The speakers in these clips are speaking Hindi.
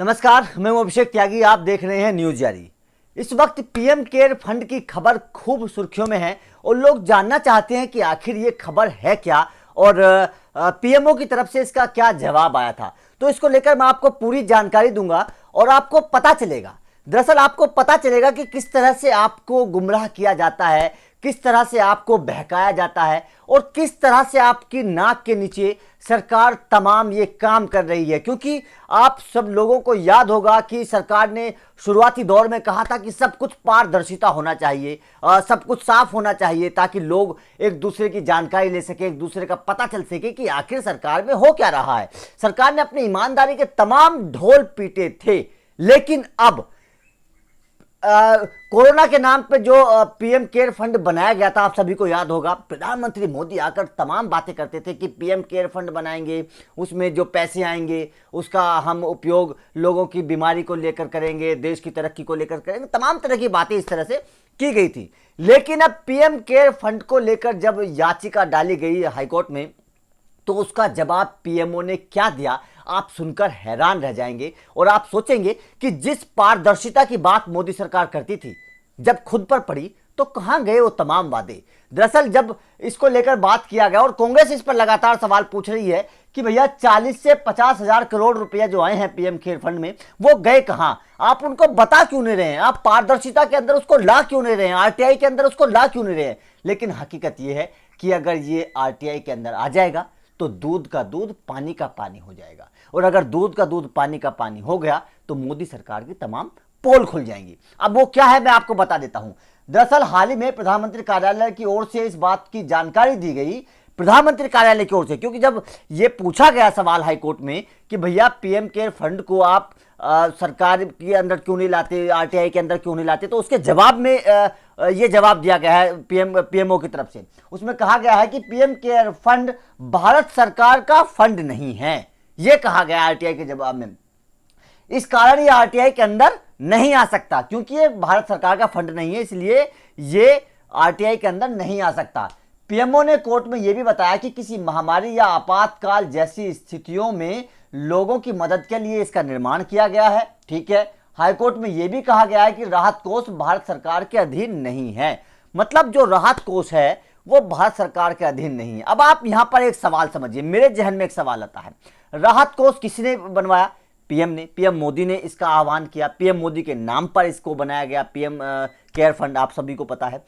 नमस्कार, मैं हूं अभिषेक त्यागी। आप देख रहे हैं न्यूज जारी। इस वक्त पीएम केयर फंड की खबर खूब सुर्खियों में है और लोग जानना चाहते हैं कि आखिर ये खबर है क्या और पीएमओ की तरफ से इसका क्या जवाब आया था। तो इसको लेकर मैं आपको पूरी जानकारी दूंगा और आपको पता चलेगा, दरअसल आपको पता चलेगा कि किस तरह से आपको गुमराह किया जाता है, किस तरह से आपको बहकाया जाता है और किस तरह से आपकी नाक के नीचे सरकार तमाम ये काम कर रही है। क्योंकि आप सब लोगों को याद होगा कि सरकार ने शुरुआती दौर में कहा था कि सब कुछ पारदर्शिता होना चाहिए, सब कुछ साफ होना चाहिए ताकि लोग एक दूसरे की जानकारी ले सके, एक दूसरे का पता चल सके कि आखिर सरकार में हो क्या रहा है। सरकार ने अपनी ईमानदारी के तमाम ढोल पीटे थे, लेकिन अब कोरोना के नाम पे जो पीएम केयर फंड बनाया गया था, आप सभी को याद होगा, प्रधानमंत्री मोदी आकर तमाम बातें करते थे कि पीएम केयर फंड बनाएंगे, उसमें जो पैसे आएंगे उसका हम उपयोग लोगों की बीमारी को लेकर करेंगे, देश की तरक्की को लेकर करेंगे, तमाम तरह की बातें इस तरह से की गई थी। लेकिन अब पीएम केयर फंड को लेकर जब याचिका डाली गई हाईकोर्ट में, तो उसका जवाब पीएमओ ने क्या दिया आप सुनकर हैरान रह जाएंगे और आप सोचेंगे कि जिस पारदर्शिता की बात मोदी सरकार करती थी, जब खुद पर पड़ी तो कहां गए वो तमाम वादे। दरअसल जब इसको लेकर बात किया गया और कांग्रेस इस पर लगातार सवाल पूछ रही है कि भैया 40 से 50 हजार करोड़ रुपया जो आए हैं पीएम केयर फंड में, वो गए कहां, आप उनको बता क्यों नहीं रहे हैं, आप पारदर्शिता के अंदर उसको ला क्यों नहीं रहे हैं, आरटीआई के अंदर उसको ला क्यों नहीं रहे हैं। लेकिन हकीकत यह है कि अगर ये आरटीआई के अंदर आ जाएगा तो दूध का दूध पानी का पानी हो जाएगा, और अगर दूध का दूध पानी का पानी हो गया तो मोदी सरकार की तमाम पोल खुल जाएंगी। अब वो क्या है मैं आपको बता देता हूं। दरअसल हाल ही में प्रधानमंत्री कार्यालय की ओर से इस बात की जानकारी दी गई, प्रधानमंत्री कार्यालय की ओर से, क्योंकि जब ये पूछा गया सवाल हाईकोर्ट में कि भैया पीएम केयर फंड को आप सरकार के अंदर क्यों नहीं लाते, आरटीआई के अंदर क्यों नहीं लाते, तो उसके जवाब में ये जवाब दिया गया है पीएमओ की तरफ से। उसमें कहा गया है कि पीएम केयर फंड भारत सरकार का फंड नहीं है, यह कहा गया आरटीआई के जवाब में। इस कारण ये आरटीआई के अंदर नहीं आ सकता, क्योंकि ये भारत सरकार का फंड नहीं है, इसलिए ये आरटीआई के अंदर नहीं आ सकता। पीएमओ ने कोर्ट में यह भी बताया कि किसी महामारी या आपातकाल जैसी स्थितियों में लोगों की मदद के लिए इसका निर्माण किया गया है। ठीक है, हाईकोर्ट में यह भी कहा गया है कि राहत कोष भारत सरकार के अधीन नहीं है, मतलब जो राहत कोष है वो भारत सरकार के अधीन नहीं है। अब आप यहां पर एक सवाल समझिए, मेरे जहन में एक सवाल आता है, राहत कोष किसने बनवाया? पीएम ने, पीएम मोदी ने इसका आह्वान किया, पीएम मोदी के नाम पर इसको बनाया गया पीएम केयर फंड, आप सभी को पता है।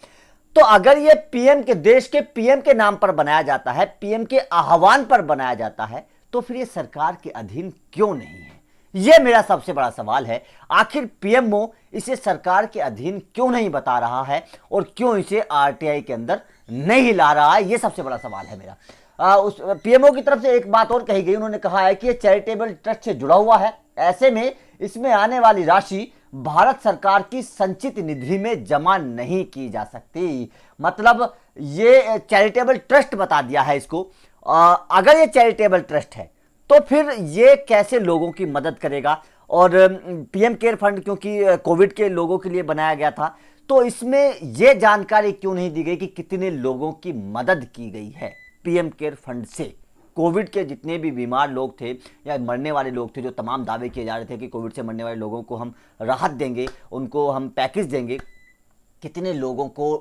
तो अगर ये पीएम के, देश के पीएम के नाम पर बनाया जाता है, पीएम के आह्वान पर बनाया जाता है, तो फिर ये सरकार के अधीन क्यों नहीं है? यह मेरा सबसे बड़ा सवाल है। आखिर पीएमओ इसे सरकार के अधीन क्यों नहीं बता रहा है और क्यों इसे आरटीआई के अंदर नहीं ला रहा है, यह सबसे बड़ा सवाल है मेरा। उस पीएमओ की तरफ से एक बात और कही गई, उन्होंने कहा है कि यह चैरिटेबल ट्रस्ट से जुड़ा हुआ है, ऐसे में इसमें आने वाली राशि भारत सरकार की संचित निधि में जमा नहीं की जा सकती। मतलब ये चैरिटेबल ट्रस्ट बता दिया है इसको। अगर ये चैरिटेबल ट्रस्ट है तो फिर ये कैसे लोगों की मदद करेगा? और पीएम केयर फंड क्योंकि कोविड के लोगों के लिए बनाया गया था, तो इसमें यह जानकारी क्यों नहीं दी गई कि कितने लोगों की मदद की गई है पीएम केयर फंड से? कोविड के जितने भी बीमार लोग थे या मरने वाले लोग थे, जो तमाम दावे किए जा रहे थे कि कोविड से मरने वाले लोगों को हम राहत देंगे, उनको हम पैकेज देंगे, कितने लोगों को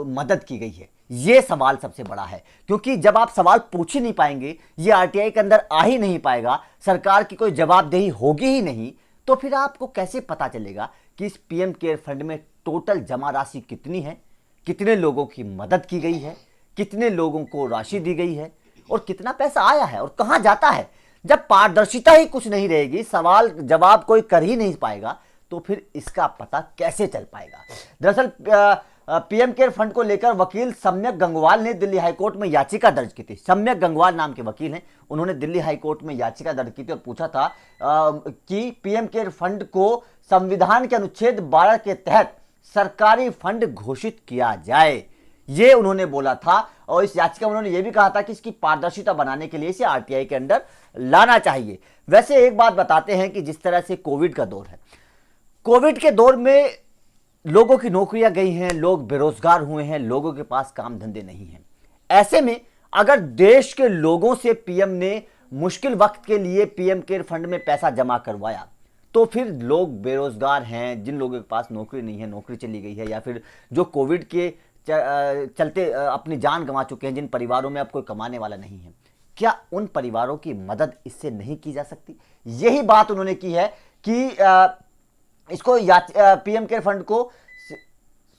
मदद की गई है? ये सवाल सबसे बड़ा है, क्योंकि जब आप सवाल पूछ ही नहीं पाएंगे, ये आरटीआई के अंदर आ ही नहीं पाएगा, सरकार की कोई जवाबदेही होगी ही नहीं, तो फिर आपको कैसे पता चलेगा कि इस पीएम केयर फंड में टोटल जमा राशि कितनी है, कितने लोगों की मदद की गई है, कितने लोगों को राशि दी गई है और कितना पैसा आया है और कहां जाता है? जब पारदर्शिता ही कुछ नहीं रहेगी, सवाल जवाब कोई कर ही नहीं पाएगा, तो फिर इसका पता कैसे चल पाएगा? दरअसल पीएम केयर फंड को लेकर वकील सम्यक गंगवाल ने दिल्ली हाईकोर्ट में याचिका दर्ज की थी। सम्यक गंगवाल नाम के वकील हैं, उन्होंने दिल्ली हाईकोर्ट में याचिका दर्ज की थी और पूछा था कि पीएम केयर फंड को संविधान के अनुच्छेद 12 के तहत सरकारी फंड घोषित किया जाए, ये उन्होंने बोला था। और इस याचिका में उन्होंने ये भी कहा था कि इसकी पारदर्शिता बनाने के लिए इसे आरटीआई के अंदर लाना चाहिए। वैसे एक बात बताते हैं कि जिस तरह से कोविड का दौर है, कोविड के दौर में लोगों की नौकरियां गई हैं, लोग बेरोजगार हुए हैं, लोगों के पास काम धंधे नहीं हैं। ऐसे में अगर देश के लोगों से पीएम ने मुश्किल वक्त के लिए पीएम केयर फंड में पैसा जमा करवाया, तो फिर लोग बेरोजगार हैं, जिन लोगों के पास नौकरी नहीं है, नौकरी चली गई है, या फिर जो कोविड के चलते अपनी जान गंवा चुके हैं, जिन परिवारों में अब कोई कमाने वाला नहीं है, क्या उन परिवारों की मदद इससे नहीं की जा सकती? यही बात उन्होंने की है कि इसको पीएम केयर फंड को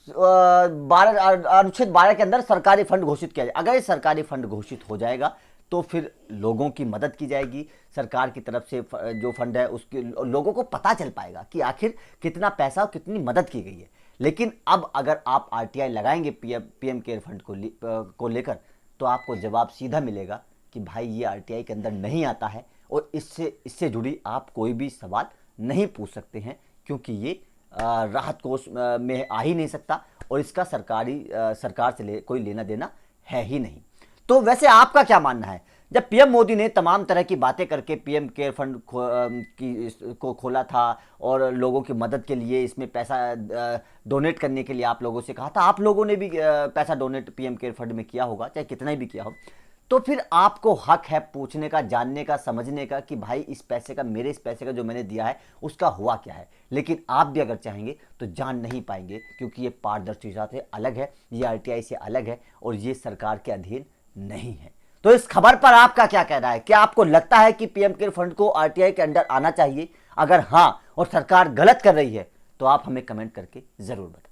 12 अनुच्छेद 12 के अंदर सरकारी फंड घोषित किया जाए। अगर ये सरकारी फंड घोषित हो जाएगा तो फिर लोगों की मदद की जाएगी, सरकार की तरफ से जो फंड है उसके लोगों को पता चल पाएगा कि आखिर कितना पैसा और कितनी मदद की गई है। लेकिन अब अगर आप आरटीआई लगाएंगे पीएम केयर फंड को लेकर, तो आपको जवाब सीधा मिलेगा कि भाई ये आरटीआई के अंदर नहीं आता है, और इससे जुड़ी आप कोई भी सवाल नहीं पूछ सकते हैं, क्योंकि ये राहत कोष में आ ही नहीं सकता, और इसका सरकार से कोई लेना देना है ही नहीं। तो वैसे आपका क्या मानना है? जब पीएम मोदी ने तमाम तरह की बातें करके पीएम केयर फंड को खोला था और लोगों की मदद के लिए इसमें पैसा डोनेट करने के लिए आप लोगों से कहा था, आप लोगों ने भी पैसा डोनेट पीएम केयर फंड में किया होगा, चाहे कितना ही भी किया हो, तो फिर आपको हक है पूछने का, जानने का, समझने का कि भाई इस पैसे का जो मैंने दिया है उसका हुआ क्या है। लेकिन आप भी अगर चाहेंगे तो जान नहीं पाएंगे, क्योंकि ये पारदर्शिता से अलग है, ये आरटीआई से अलग है, और ये सरकार के अधीन नहीं है। तो इस खबर पर आपका क्या कहना है? क्या आपको लगता है कि पीएम केयर फंड को आरटीआई के अंडर आना चाहिए? अगर हाँ और सरकार गलत कर रही है तो आप हमें कमेंट करके जरूर बताएं।